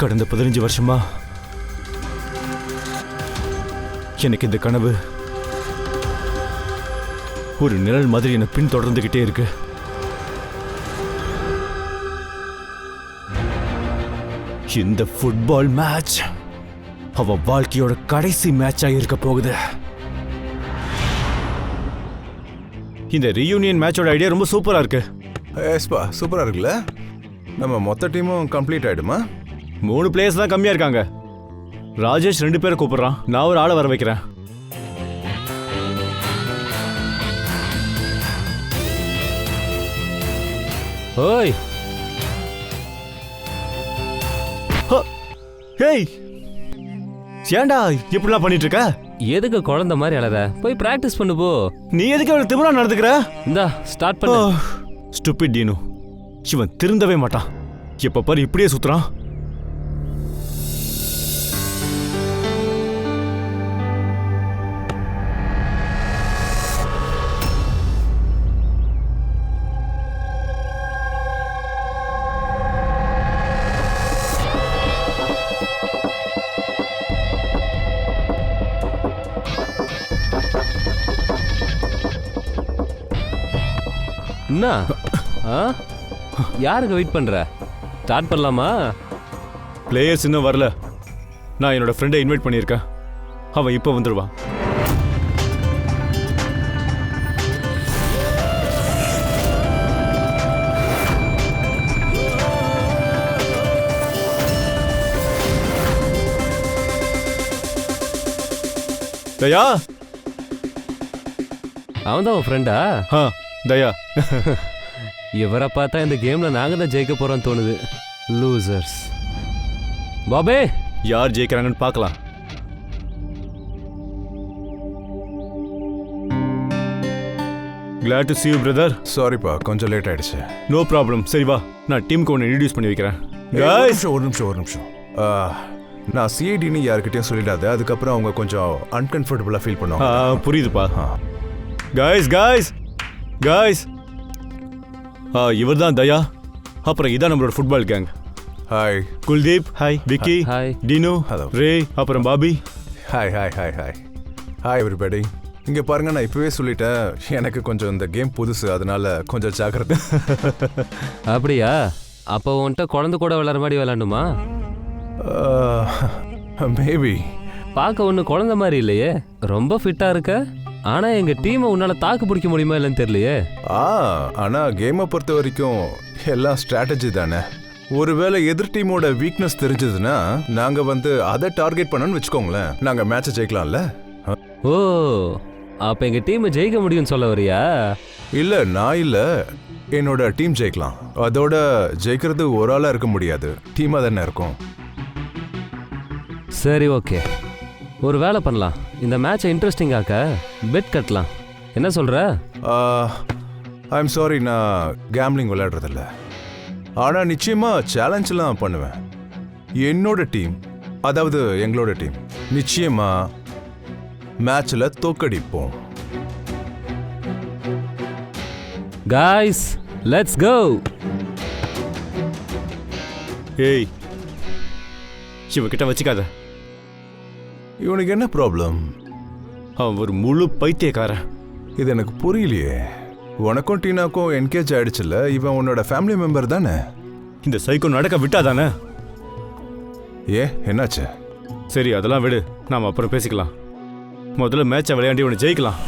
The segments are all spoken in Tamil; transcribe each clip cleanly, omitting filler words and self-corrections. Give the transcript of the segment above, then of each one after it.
கடந்த 15 வருஷமா எனக்கு இந்த கனவு ஒரு நிழல் மாதிரி என்னை பின்தொடர்ந்துகிட்டே இருக்கு. இந்த ஃபுட்பால் மேட்ச் அவ வாழ்க்கையோட கடைசி மேட்சா இருக்க போகுது. இந்த ரீயூனியன் மேட்சோட ஐடியா ரொம்ப சூப்பரா இருக்கு. எஸ்பா, சூப்பரா இருக்குல்ல? நம்ம மொத்த டீமும் கம்ப்ளீட் ஆயிடுமா? 3 பிளேயர்ஸ் தான் கம்மியா இருக்காங்க. ராஜேஷ் 2 பேரை கூப்பிடுறான். நான் ஒரு ஆளை வர வைக்கிறேன். ஓய் ஹேய், ஏண்டா இப்படிலாம் பண்ணிட்டு இருக்க? எதுக்கு குழந்தை மாதிரி அழற? போய் பிராக்டிஸ் பண்ணு போ. நீ எதுக்கு அவளை திமிரா நடந்துக்கிற? இந்தா ஸ்டார்ட் பண்ணு. ஸ்டூபிட் டீனு, இவன் திருந்தவே மாட்டான். எப்ப பாரு இப்படியே சுத்துறான். என்ன யாருக்கு வெயிட் பண்ற? ஸ்டார்ட் பண்ணலாமா? பிளேயர்ஸ் இன்னும் வரல. நான் என்னோட ஃப்ரெண்டை இன்வைட் பண்ணியிருக்கேன். அவன் இப்போ வந்துடுவான். தயா, அவன் தான் உன் ஃப்ரெண்டா? தயா. இவரை பார்த்தா இந்த கேம்ல நாங்க தான் ஜெயிக்க போறோம்னு தோணுது. லூசர்ஸ். பாபே, யார் ஜெயிக்கிறாங்கன்னு பார்க்கலாம். Glad to see you, brother. சாரிப்பா, கொஞ்சம் லேட் ஆயிடுச்சு. No problem. சரி வா, நான் டீமுக்கு ஒன்று இன்ட்ரடியூஸ் பண்ணி வைக்கிறேன். ஒரு நிமிஷம். நான் சிஐடின்னு யாருக்கிட்டையும் சொல்லிடாத. அதுக்கப்புறம் அவங்க கொஞ்சம் அன்கம்ஃபர்டபுளாக ஃபீல் பண்ணுவாங்க. புரியுதுப்பா. காய்ஸ் இவர் தான் தயா. அப்புறம் இதான் நம்மளோட football gang. Hi Kuldeep. Hi Vicky. Hi Tinu. Hello. Ray. அப்புறம் பாபி. Hi everybody. இங்கே பாருங்க, நான் இப்போவே சொல்லிட்டேன், எனக்கு கொஞ்சம் இந்த கேம் புதுசு, அதனால கொஞ்சம் ஜாக்கிரதை. அப்படியா? அப்போ உன்கிட்ட குழந்தை கூட விளையாடுற மாதிரி விளையாண்டுமா? மேபி. பார்க்க ஒன்று குழந்தை மாதிரி இல்லையே, ரொம்ப ஃபிட்டா இருக்க. ஆனா எங்க டீமை உன்னால தாக்கு பிடிக்க முடியுமா இல்லைன்னு தெரியலையே. ஆனா கேமை பொறுத்த வரைக்கும் எல்லாம் ஸ்ட்ராட்டஜி தானே. ஒருவேளை எதிர் டீமோட வீக்னஸ் தெரிஞ்சதுன்னா நாங்க அதை டார்கெட் பண்ணணும்னு வச்சுக்கோங்களேன், நாங்க மேட்சை ஜெயிக்கலாம்ல. ஓ, அப்ப எங்க டீம் ஜெயிக்க முடியும்னு சொல்ல வரியா? இல்ல, நான் இல்ல, என்னோட டீம் ஜெயிக்கலாம். அதோட ஜெயிக்கிறது ஒரு ஆளா இருக்க முடியாது, டீமா தானே இருக்கும். சரி, ஓகே, ஒரு வேலை பண்ணலாம். இந்த மேட்சை இன்ட்ரெஸ்டிங் ஆக்க பெட் கட்டலாம். என்ன சொல்ற? ஐம் சாரி, நான் கேம்லிங் விளையாடுறதில்ல. ஆனா நிச்சயமா சேலஞ்செல்லாம் பண்ணுவேன். என்னோட டீம், அதாவது எங்களோட டீம், நிச்சயமா மேட்ச்ல தோக்கடிப்போம். Guys, let's go. ஏய், இவகிட்ட வச்சுக்காத. இவனுக்கு என்ன ப்ராப்ளம்? அவன் ஒரு முழு பைத்தியக்காரன். இது எனக்கு புரியலையே. உனக்கும் டீனாக்கும் என்கேஜ் ஆயிடுச்சுல்ல, இவன் உன்னோட ஃபேமிலி மெம்பர் தானே? இந்த சைக்கோ நடக்க விட்டாதானே? என்னாச்சு? சரி, அதெல்லாம் விடு, நாம அப்புறம் பேசிக்கலாம். முதல்ல மேட்சை விளையாண்டி உன்னை ஜெயிக்கலாம்.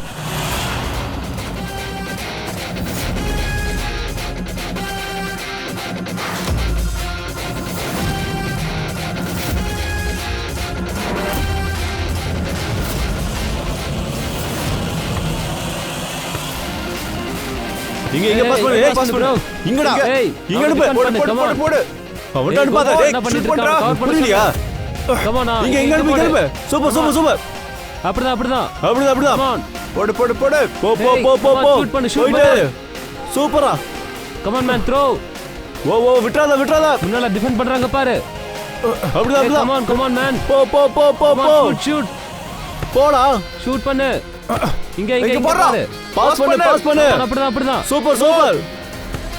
இங்க பாஸ் பண்ணு. ஏய், பாஸ் பண்ணு. இங்கடா. இங்க அனுப்பு. போடு. அவன்ட அனுப்பாத. ஏய், ஷூட் பண்றா. புரியலையா? Come on. இங்க அனுப்பு. சூப்பர். அப்படிதான். Come on. போடு. போ. ஷூட் பண்ணு. சூப்பரா. Come on man, throw. ஓ, விட்றாத. முன்னால டிஃபெண்ட் பண்றாங்க பாரு. அப்படிதான். Come on man. போ. ஷூட். போடா. ஷூட் பண்ணு. இங்க பாரு. பாஸ் பண்ணு. அப்படிதான். சூப்பர்.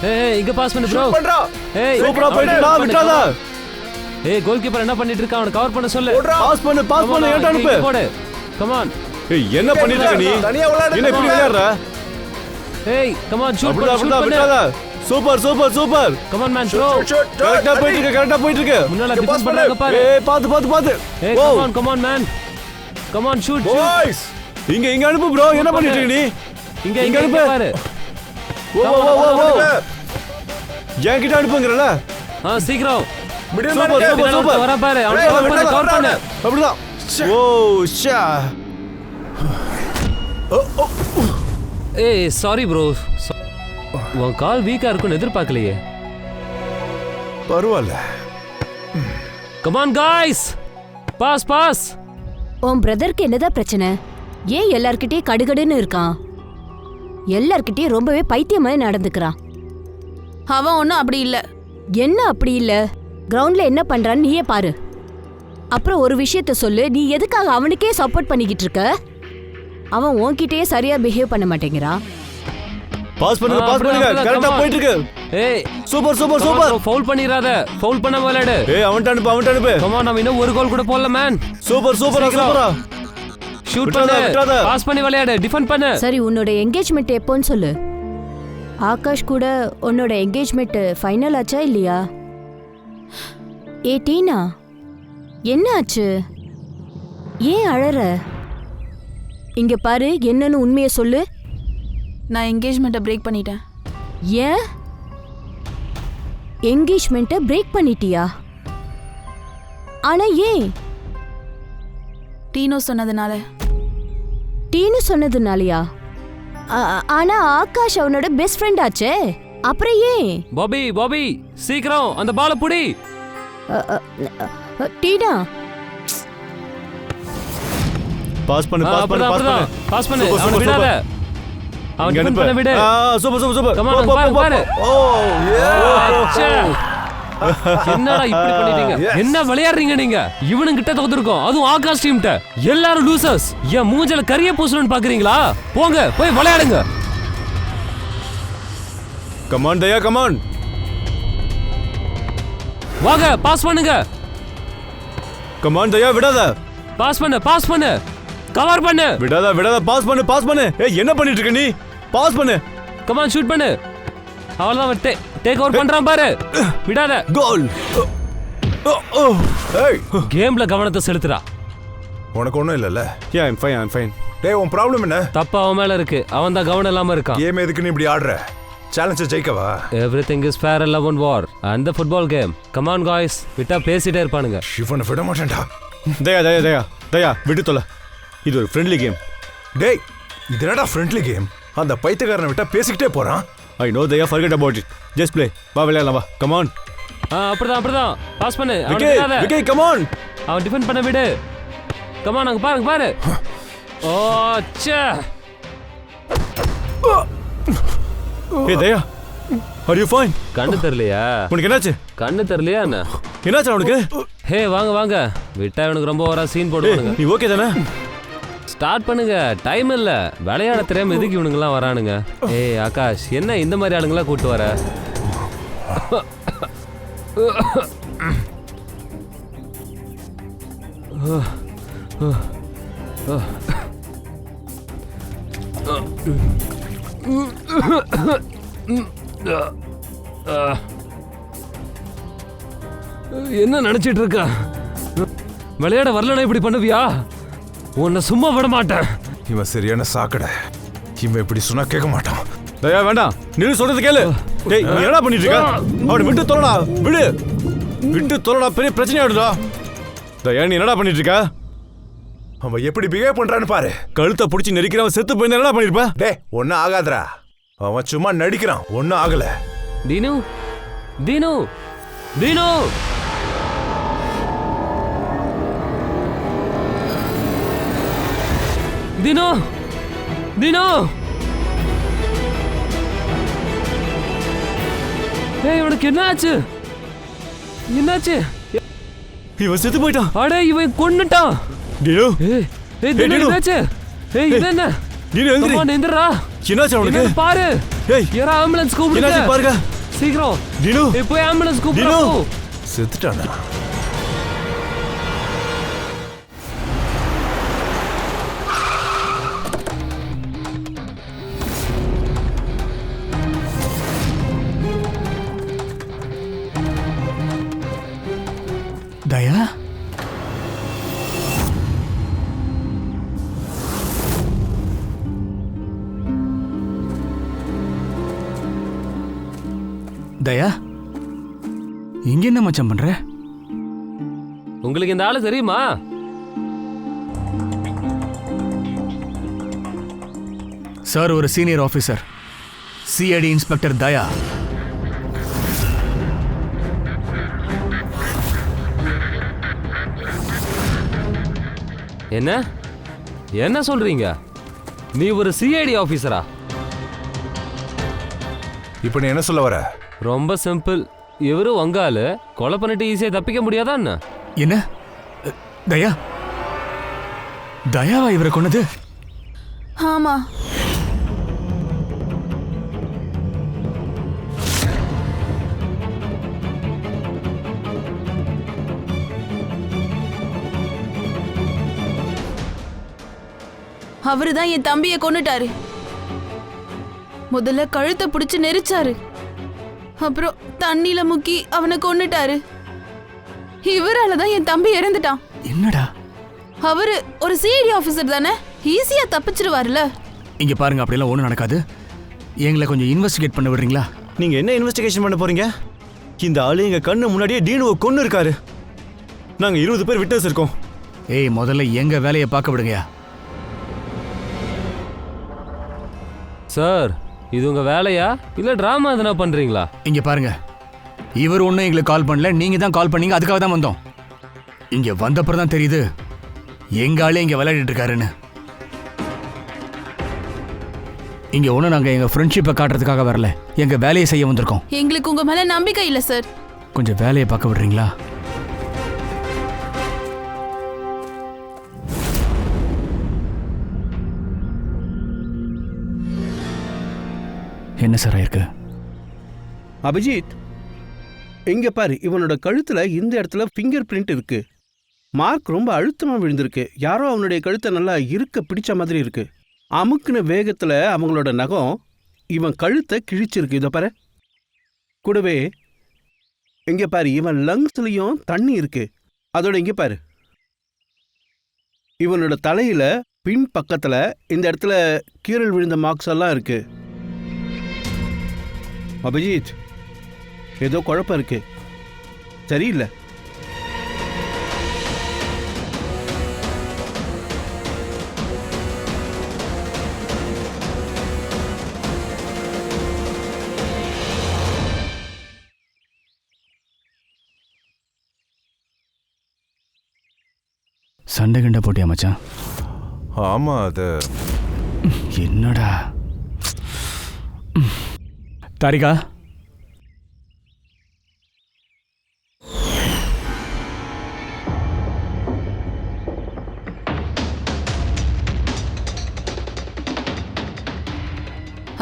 ஏய், இங்க பாஸ் பண்ணு ப்ரோ. பண்றா. ஏய், சூப்பரா போயிட்டா. விட்றாத. ஏய் கோல் கீப்பர் என்ன பண்ணிட்டு இருக்கான்? அவனை கவர் பண்ண சொல்லு. பாஸ் பண்ணு ஏன்டா அனுப்பு. போடு. Come on. ஏய் என்ன பண்ணிட்டு இருக்க நீ? என்ன இப்படி விளையாடுற? ஏய் கம் ஆன் ஷூட் அப்படிதான் விட்டாத. Super. Come on man throw. கரெக்ட்டா போயிட்டு இருக்கு. முன்னால டிஃபென்ஸ் பண்றாங்க பாரு. ஏய் பாத்து. ஏய் come on man. Come on shoot. Boys இங்க அனுப்பு bro. என்ன பண்ணிட்டு இருக்க நீ? இங்க அனுப்பு பாரு. ஓ என்கிட்ட அனுப்புங்கறல. சீக்கிரம். சூப்பர் வர பாரு. அவனை கவர் பண்ணு. அப்படிதான். ஓ ஷா. ஏய் சாரி ப்ரோ. உன் கால் வீக்கா இருக்குன்னு எதிர்பார்க்கலையே. பரவாயில்ல. Come on guys. பாஸ். உன் பிரதருக்கு என்னதான் பிரச்சனை? ஏன் எல்லார்கிட்டயும் கடுகடுன்னு இருக்கான்? எல்லார்கிட்டயும் ரொம்பவே பைத்தியமா நடந்துக்கிறான். அவன் ஒன்றும் அப்படி இல்லை. என்ன அப்படி இல்ல? கிரவுண்ட்ல என்ன பண்றான்னு நீயே பாரு. அப்புறம் ஒரு விஷயத்த சொல்லு, நீ எதுக்காக அவனுக்கே சப்போர்ட் பண்ணிக்கிட்டு இருக்க? அவன் உன்கிட்டயே சரியா பிஹேவ் பண்ண மாட்டேங்கிறான். பாஸ் பண்ணுங்க. கரெக்ட்டா போயிட்டு இருக்கு. ஏய் சூப்பர். ஃபவுல் பண்ணிராத. ஃபவுல் பண்ண விளையாடு. ஏய் அவன்ட்ட அனுப்பு. கம் ஆன் நம்ம இன்னும் ஒரு கோல் கூட போடல மேன். சூப்பரா. ஷூட் பண்ணு. பாஸ் பண்ணி விளையாடு. டிஃபெண்ட் பண்ணு. சரி, உன்னோட என்கேஜ்மெண்ட் எப்போன்னு சொல்லு. ஆகாஷ் கூட உன்னோட என்கேஜ்மெண்ட் ஃபைனல் ஆச்சா இல்லையா? ஏ டீனா, என்ன ஆச்சு? ஏன் அழற? இங்க பாரு, என்னன்னு உண்மையை சொல்லு. நான் என்கேஜ்மெண்ட்டை பிரேக் பண்ணிட்டேன். ஏன் என்கேஜ்மெண்ட்டை பிரேக் பண்ணிட்டியா? ஆனா ஏன்? டீனோ சொன்னதுனால. டீனு சொன்னதுனாலயா? ஆனா ஆகாஷ் அவனோட பெஸ்ட் ஃப்ரெண்ட் ஆச்சே, அப்புறம் ஏன்? பாபி சீக்கிரம் அந்த பாலை புடி. டீனா பாஸ் பண்ணு. அவனை விடாத. அவன் டிஃபெண்ட் பண்ண விடு. சூப்பர். கம் ஆன் பாரு. ஓ என்னடா இப்படி பண்ணிட்டீங்க? என்ன விளையாடுறீங்க நீங்க? இவனுங்க கிட்ட தோத்துறோம், அதுவும் ஆகாஷ் டீம்ட்ட. எல்லாரும் லூசர்ஸ். என் மூஞ்சல கரிய பூசணும்னு பாக்குறீங்களா? போங்க போய் விளையாடுங்க. Come on Daya, come on. வாங்க பாஸ் பண்ணுங்க. கம் ஆன் தயா, விடாத. பாஸ் பண்ணு. கவர் பண்ணு. விடாத. பாஸ் பண்ணு. ஏய் என்ன பண்ணிட்டு இருக்க நீ? பாஸ் பண்ணு. கம் ஆன் ஷூட் பண்ணு. அவ்வளவுதான். டேக் ஓவர் பண்றான் பாரு. விடாத. கோல். ஏய் கேம்ல கவனத்தை செலுத்துடா. உனக்கு ஒண்ணும் இல்லல? Yeah I'm fine. டேய் உன் ப்ராப்ளம் என்ன? தப்பா அவன் மேல இருக்கு. அவன் தான் கவனம் இல்லாம இருக்கான். கேம் எதுக்கு நீ இப்படி ஆடுற? சேலஞ்ச ஜெயிக்கவா? Everything is fair in love and war and the football game. Come on guys. விட்டா பேசிட்டே இருப்பானுங்க. இவனை விட மாட்டேன்டா. தயா விட்டு தொலை. இது ஒரு ஃப்ரெண்ட்லி கேம். டேய் இது என்னடா ஃப்ரெண்ட்லி கேம்? அந்த பைத்தியக்காரனை விட்டா பேசிக்கிட்டே போறான். I know Daya, forget about it. Just play. வா விளையாடலாம் வா. Come on. அப்படிதான். பாஸ் பண்ணு. Vicky come on. அவன் டிஃபெண்ட் பண்ண விடு. கம் ஆன், அங்க பாரு. ஓ ச்சே. ஏய் தயா, are you fine? கண்ணு தெரியலையா? உனக்கு என்னாச்சு? கண்ணு தெரியலையா என்ன? என்னாச்சு உனக்கு? ஹே வாங்க. விட்டா இவனுக்கு ரொம்ப ஓவரா சீன் போடுவானுங்க. நீ ஓகே தானே? ஸ்டார்ட் பண்ணுங்க. டைம் இல்ல. விளையாட தெரியாம எதுக்கு இவனுங்கெல்லாம் வரானுங்க? ஏய் ஆகாஷ், என்ன இந்த மாதிரி ஆளுங்களா கூட்டு வர? என்ன நினைச்சிட்டு இருக்க? விளையாட வரலனா இப்படி பண்ணுவியா? உன்னை சும்மா விட மாட்டேன். இவன் சரியான சாக்கடை. இவன் இப்படி சொன்னா கேட்க மாட்டான். தயா வேண்டாம், நீ சொல்றது கேளு. டேய் நீ என்ன பண்ணிட்டு இருக்க? அவனை விட்டு தொலைடா. விட்டு தொலைடா, பெரிய பிரச்சனை ஆயிடுடா. தயா நீ என்னடா பண்ணிட்டு இருக்க? அவன் எப்படி பிஹேவ் பண்றான்னு பாரு. கழுத்தை பிடிச்சி நெரிக்கிறவன் செத்து போயிருந்தா என்னடா பண்ணிருப்ப? டேய் ஒன்னும் ஆகாதடா. அவன் சும்மா நடிக்கிறான், ஒன்னும் ஆகல. தீனு தீனு தீனு தீனு தீனு ஏய் உனக்கு என்னாச்சு? இவன் செத்து போயிட்டான். அடே இவன் கொன்னுட்டான். டீனு ஏய் தீனு என்னாச்சு? ஏய் இது என்ன? டீனு எந்திரி. அம்மா நிந்திரா. என்னாச்சு உனக்கு? பாரு. ஏய் யாரா ஆம்புலன்ஸ் கூப்பிடுங்க. என்னாச்சு பாருங்க. சீக்கிரம். டீனு போய் ஆம்புலன்ஸ் கூப்பிடு. செத்துட்டானா? தயா தயா இங்க என்ன மச்சான் பண்ற? உங்களுக்கு இந்த ஆளு தெரியுமா? சார் ஒரு சீனியர் ஆபீசர், சிஐடி இன்ஸ்பெக்டர் தயா. என்ன என்ன சொல்றீங்க? நீ ஒரு சிஐடி ஆபீசரா? இப்போ நீ என்ன சொல்ல வர? ரொம்ப சிம்பிள். இவரு உங்க ஆளு, கொலை பண்ணிட்டு ஈஸியா தப்பிக்க முடியாதா என்ன? என்ன தயா? தயாவா இவரை கொன்னது? ஆமா, அவருதான் என் தம்பியை கொன்னுட்டாரு. முதல்ல கழுத்தை பிடிச்சு நெரிச்சாரு, அப்புறம் தண்ணியில முக்கி அவனை கொன்னுட்டாரு. இவரால தான் என் தம்பி இறந்துட்டான். என்னடா? அவரு ஒரு சிஐடி ஆபீசர் தானே, ஈஸியா தப்பிச்சிருவாருல. இங்க பாருங்க, அப்படியெல்லாம் ஒன்றும் நடக்காது. எங்களை கொஞ்சம் இன்வெஸ்டிகேட் பண்ண விடுறீங்களா? நீங்க என்ன இன்வெஸ்டிகேஷன் பண்ண போறீங்க? இந்த ஆளு எங்க கண்ணு முன்னாடியே டீனுவை கொன்னு இருக்காரு. நாங்க 20 பேர் விட்டர்ஸ் இருக்கோம். ஏய், முதல்ல எங்க வேலையை பார்க்க விடுங்கயா. சார், இது உங்க வேலையா இல்ல டிராமா எதனா பண்றீங்களா? இங்க பாருங்க, இவர் ஒன்றும் எங்களுக்கு கால் பண்ணல, நீங்க தான் கால் பண்ணீங்க. அதுக்காக தான் வந்தோம். இங்க வந்தப்பறம் தான் தெரியுது எங்க ஆளே இங்க விளையாடிட்டு இருக்காருன்னு. இங்க ஒன்றும் நாங்க எங்க ஃப்ரெண்ட்ஷிப்பை காட்டுறதுக்காக வரல, எங்க வேலையை செய்ய வந்திருக்கோம். எங்களுக்கு உங்க மேல நம்பிக்கை இல்ல சார். கொஞ்சம் வேலையை பார்க்க விடுறீங்களா? என்ன சார் ஆயிருக்கு? அபிஜித், இங்க பாரு, இவனோட கழுத்துல இந்த இடத்துல ஃபிங்கர் பிரிண்ட் இருக்கு. மார்க் ரொம்ப அழுத்தமா விழுந்திருக்கு. யாரோ அவனுடைய கழுத்தை நல்லா இருக்க பிடிச்ச மாதிரி இருக்கு. அமுக்குன வேகத்துல அவங்களோட நகம் இவன் கழுத்தை கிழிச்சிருக்கு. இதை பாரு. கூடவே இங்க பாரு, இவன் லங்ஸ்லயும் தண்ணி இருக்கு. அதோட இங்க பாரு, இவனோட தலையில பின் பக்கத்துல இந்த இடத்துல கீறல் விழுந்த மார்க்ஸ் எல்லாம் இருக்கு. அபிஜித், ஏதோ குழப்பம் இருக்கு, சரியில்லை. சண்டை கண்ட போட்டியா மச்சான்? ஆமா, அது என்னடா? தாரிகா,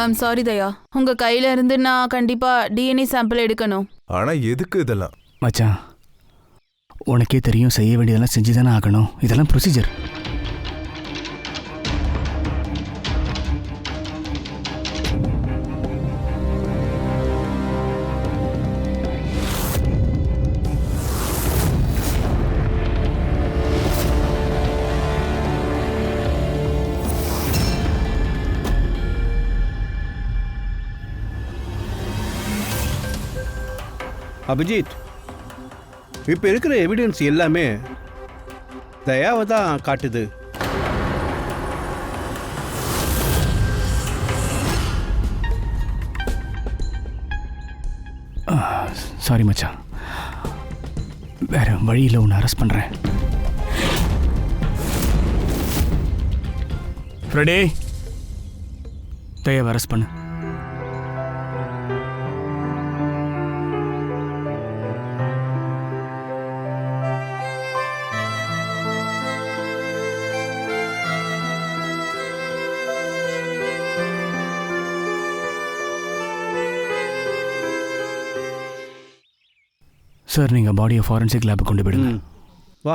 ஐம் சாரி தயா, உங்க கையில இருந்து நான் கண்டிப்பா டிஎன்ஏ சாம்பிள் எடுக்கணும். ஆனா எதுக்கு இதெல்லாம்? மச்சான் உனக்கே தெரியும், செய்ய வேண்டியதெல்லாம் செஞ்சு தானே ஆகணும். இதெல்லாம் ப்ரொசீஜர். அபிஜித், இப்ப இருக்கிற எவிடன்ஸ் எல்லாமே தயாவை தான் காட்டுது. சாரி மச்சான், வேற வழியில் உன்னை அரெஸ்ட் பண்றேன். ஃப்ரெடே, தயாவை அரெஸ்ட் பண்ணு. சார், நீங்க பாடியை ஃபாரன்சிக் லேபுக்கு கொண்டு போயிடுங்க. வா.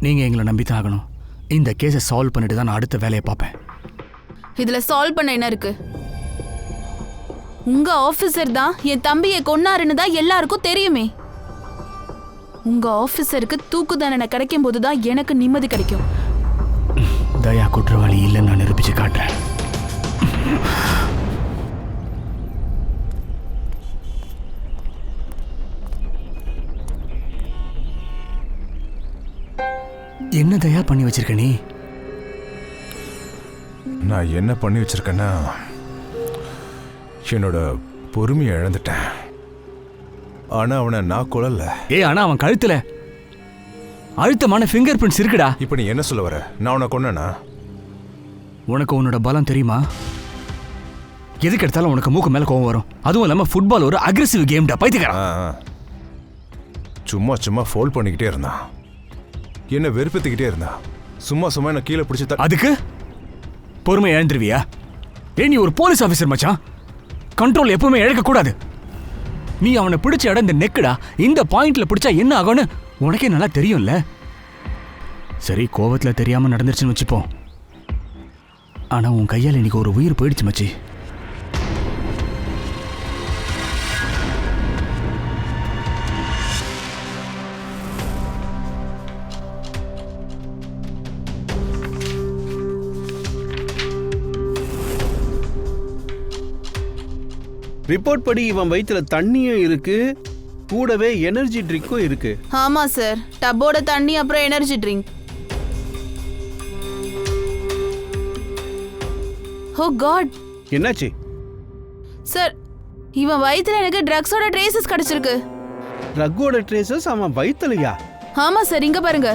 நீங்க எங்களை நம்பித்தான் ஆகணும். இந்த கேஸை சால்வ் பண்ணிட்டு தான் நான் அடுத்த வேலையை பார்ப்பேன். இதுல சால்வ் பண்ண என்ன இருக்கு? உங்க ஆபீசர் தான் என் தம்பியை கொன்னாருன்னு தான் எல்லாருக்கும் தெரியுமே. உங்க ஆபீசருக்கு தூக்கு தண்டனை கிடைக்கும் போதுதான் எனக்கு நிம்மதி கிடைக்கும். தயா குற்றவாளி இல்லைன்னு நான் நிரூபிச்சு காட்டுறேன். என்ன தயா பண்ணி வச்சிருக்க நீ? நான் என்ன பண்ணி வச்சிருக்கேன்னா, என்னோட பொறுமையை இழந்துட்டேன். ஆனா அவனை நான் கொல்லல. ஆனா அவன் கழுத்துல அழுத்தமான ஃபிங்கர் பிரிண்ட்ஸ் இருக்குடா. இப்ப நீ என்ன சொல்ல வர? நான் உன்னை கொன்னனா? உனக்கு உன்னோட பலம் தெரியுமா? எதுக்கு எடுத்தாலும் உனக்கு மூக்கு மேல கோவம் வரும். அதுவும் இல்லாம ஃபுட்பால் ஒரு அக்ரெசிவ் கேம்டா, பைத்தியக்காரன். சும்மா சும்மா ஃபோல் பண்ணிக்கிட்டே இருந்தான், என்ன வெறுப்பேத்திக்கிட்டே இருந்தான். சும்மா சும்மா என்ன கீழே பிடிச்சி அதுக்கு பொறுமை இழந்துருவியா? நீ ஒரு போலீஸ் ஆபீசர் மச்சான், கண்ட்ரோல் எப்பவுமே இழக்க கூடாது. நீ அவனை பிடிச்ச இடம் இந்த நெக்குடா. இந்த பாயிண்ட்ல பிடிச்சா என்ன ஆகும்னு உனக்கே நல்லா தெரியும்ல. சரி, கோவத்துல தெரியாம நடந்துருச்சுன்னு வச்சுப்போம். ஆனா உன் கையால இன்னைக்கு ஒரு உயிர் போயிடுச்சு மச்சி. ரிப்போர்ட் படி இவன் வயிற்றுல தண்ணியும் இருக்கு, கூடவே எனர்ஜி ட்ரிங்க்கும் இருக்கு. ஆமா சார், டப்போட தண்ணி அப்புறம் எனர்ஜி ட்ரிங்க். ஓ காட், என்னாச்சு சார்? இவன் வயித்துல எனக்கு ட்ரக்ஸோட ட்ரேசஸ் கிடைச்சிருக்கு. ட்ரக்கோட ட்ரேசஸ் அவன் வயிற்றுலையா? ஆமா சார், இங்க பாருங்க.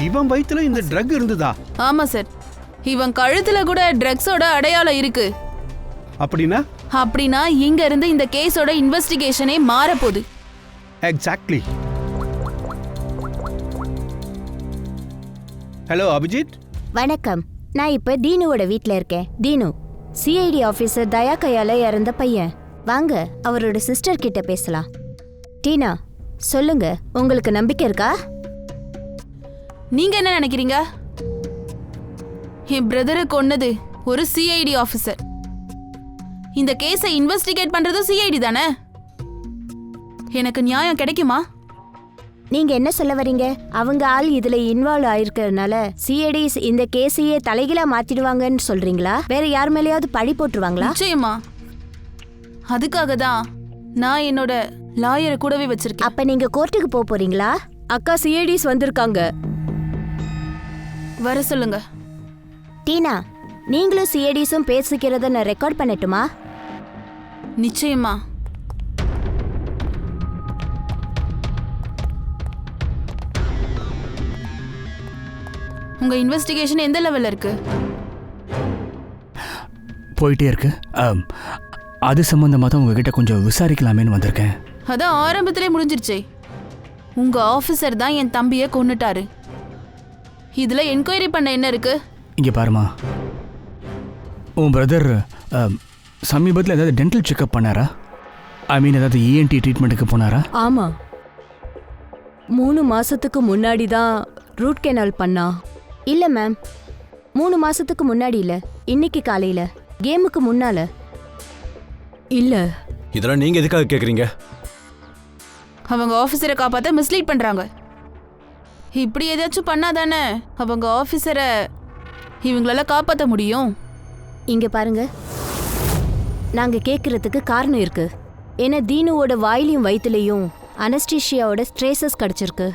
இவன் வயிற்றுல இந்த ட்ரக் இருந்ததா? ஆமா சார், இவன் கழுத்துல கூட ட்ரக்ஸோட அடையாளம் இருக்கு. அப்படின்னா அப்படின்னா இங்க இருந்து இந்த கேஸோட இன்வெஸ்டிகேஷனே மாற போகுது. எக்ஸாக்ட்லி. ஹலோ அபிஜித். வணக்கம். நான் இப்ப தீனுவோட வீட்ல இருக்கேன். தீனு சிஐடி ஆபீசர் தயா கையால இறந்த பையன். வாங்க அவரோட சிஸ்டர் கிட்ட பேசலாம். டீனா, சொல்லுங்க, உங்களுக்கு நம்பிக்கை இருக்கா? நீங்க என்ன நினைக்கிறீங்க? என் பிரதரை கொன்னது ஒரு சிஐடி ஆபீசர். இந்த கேஸை இன்வெஸ்டிகேட் பண்றது சிஐடி தானே. எனக்கு நியாயம் கிடைக்குமா? நீங்க என்ன சொல்ல வரீங்க? அவங்க ஆள் இதுல இன்வால்வ் ஆயிருக்கிறதுனால சிஐடிஸ் இந்த கேஸையே தலைகீழா மாத்திடுவாங்கன்னு சொல்றீங்களா? வேற யார் மேலயாவது பழி போட்டுருவாங்களா? நிச்சயமா. அதுக்காக தான் நான் என்னோட லாயரை கூடவே வச்சிருக்கேன். அப்ப நீங்க கோர்ட்டுக்கு போக போறீங்களா? அக்கா, சிஐடிஸ் வந்திருக்காங்க. வர சொல்லுங்க. டீனா, நீங்களும் சிஐடிஸும் பேசிக்கிறத நான் ரெக்கார்ட் பண்ணட்டுமா? நிச்சயமா. உங்க இன்வெஸ்டிகேஷன் எந்த லெவல்ல இருக்கு? போயிட்டே இருக்கு. அது சம்பந்தமா தான் உங்ககிட்ட கொஞ்சம் விசாரிக்கலாமேன்னு வந்திருக்கேன். அதான் ஆரம்பத்திலே முடிஞ்சிருச்சே. உங்க ஆபீசர் தான் என் தம்பியை கொன்னுட்டாரு. இதுல என்கொயரி பண்ண என்ன இருக்கு? இங்க பாருமா, உன் பிரதர் சமீபத்தில் ஏதாவது டென்டல் செக்அப் பண்ணாரா? ஐ மீன், ஏதாவது இஎன்டி ட்ரீட்மெண்ட்டுக்கு போனாரா? ஆமா, 3 மாசத்துக்கு முன்னாடி தான் ரூட் கெனால் பண்ணா. இல்ல மேம், 3 மாசத்துக்கு முன்னாடி இல்ல, இன்னைக்கு காலையில கேமுக்கு முன்னால. இல்ல. இதெல்லாம் நீங்க எதுக்காக கேக்குறீங்க? அவங்க ஆபீசரை காப்பாத்த மிஸ்லீட் பண்றாங்க. இப்படி ஏதாச்சும் பண்ணாதானே அவங்க ஆபீசரை இவங்களால காப்பாற்ற முடியும். இங்க பாருங்க, நாங்க கேக்குறதுக்கு காரணம் இருக்கு. ஏன்னா தீனுவோட வாயிலையும் வயிற்றுலையும் அனஸ்டீஷியாவோட ட்ரேசஸ் கிடைச்சிருக்கு.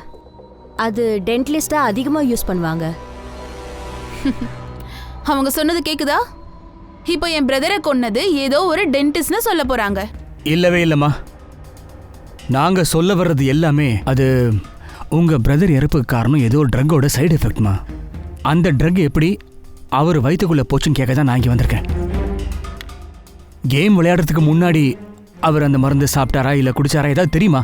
அது டென்டலிஸ்டா அதிகமா யூஸ் பண்ணுவாங்க. அவங்க சொன்னது கேக்குதா? இப்போ என் பிரதரை கொன்னது ஏதோ ஒரு டென்டிஸ்ட்னு சொல்ல போறாங்க. இல்லவே இல்லம்மா, நாங்க சொல்ல வர்றது எல்லாமே அது உங்க பிரதர் இறப்புக்கு காரணம் ஏதோ ட்ரக்கோட சைடு எஃபெக்ட்மா. அந்த ட்ரக் எப்படி அவர் வயிற்றுக்குள்ள போச்சுன்னு கேட்க தான் நான் இங்கே வந்திருக்கேன். கேம் விளையாடுறதுக்கு முன்னாடி அவர் அந்த மருந்து சாப்பிட்டாரா இல்லை குடிச்சாரா ஏதாவது தெரியுமா?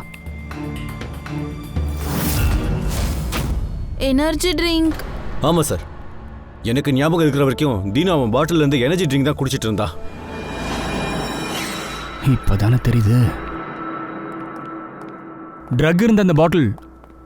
Energy drink. ஆமா சார், எனக்கு ஞாபகம் இருக்கிற வரைக்கும் தீனா அவன் பாட்டில் இருந்து எனர்ஜி ட்ரிங்க் தான் குடிச்சிட்டு இருந்தா. இப்பதானே தெரியுது. ட்ரக் இருந்த அந்த பாட்டில்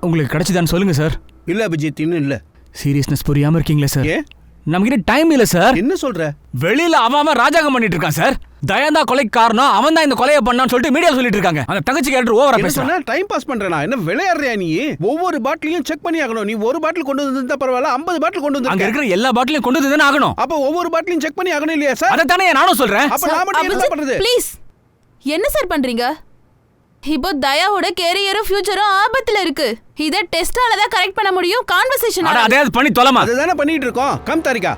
உங்களுக்கு கிடைச்சிதான்னு சொல்லுங்க சார். இல்ல அபிஜித், இன்னும் இல்ல. சீரியஸ்னஸ் புரியாம இருக்கீங்களா சார்? ஏன் நமக்கிட்ட டைம் இல்ல சார். என்ன சொல்ற? வெளியில அவன் ராஜாங்கம் பண்ணிட்டு இருக்கான் சார். தயாந்தா கொலைக்கு காரணம் அவன் தான் இந்த கொலையை பண்ணான்னு சொல்லிட்டு மீடியா சொல்லிட்டு இருக்காங்க. அந்த தங்கச்சி கேரக்டர் ஓவரா என்ன பேசுறான். சொன்னா டைம் பாஸ் பண்றேனா? என்ன விளையாடுறியா நீ? ஒவ்வொரு பாட்டிலையும் செக் பண்ணி ஆகணும். நீ ஒரு பாட்டில் கொண்டு வந்திருந்தா பரவாயில்ல, 50 பாட்டில் கொண்டு அங்க வந்திருக்க. இருக்கிற எல்லா பாட்டிலையும் கொண்டு வந்து தானே ஆகணும். அப்ப ஒவ்வொரு பாட்டிலையும் செக் பண்ணி ஆகணும் இல்லையா சார்? அதை தானே நானும் சொல்றேன். அப்ப நான் மட்டும் என்ன பண்றது? ப்ளீஸ், என்ன சார் பண்றீங்க? இப்போ தயாவோட கேரியரும் ஃபியூச்சரும் ஆபத்துல இருக்கு. இத டெஸ்டால தான் கரெக்ட் பண்ண முடியும். கான்வர்சேஷன் அதே பண்ணி தொலைமா. அதுதானே பண்ணிட்டு இருக்கோம். கம் தாரிகா,